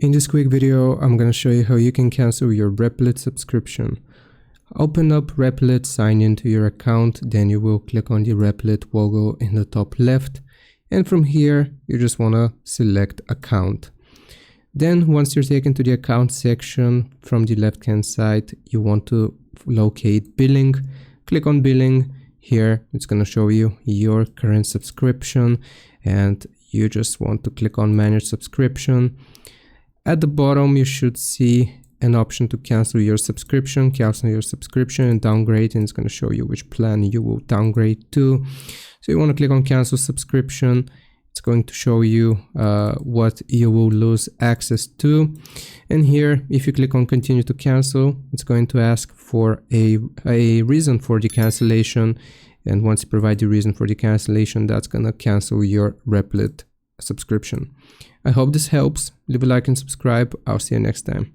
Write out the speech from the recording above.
In this quick video, I'm going to show you how you can cancel your Replit subscription. Open up Replit, sign into your account, then you will click on the Replit logo in the top left. And from here, you just want to select account. Then once you're taken to the account section from the left hand side, you want to locate billing. Click on billing. Here it's going to show you your current subscription and you just want to click on manage subscription. At the bottom you should see an option to cancel your subscription and downgrade, and it's going to show you which plan you will downgrade to. So you want to click on cancel subscription. It's going to show you what you will lose access to, and here if you click on continue to cancel, it's going to ask for a reason for the cancellation, and once you provide the reason for the cancellation, that's going to cancel your Replit subscription. I hope this helps. Leave a like and subscribe. I'll see you next time.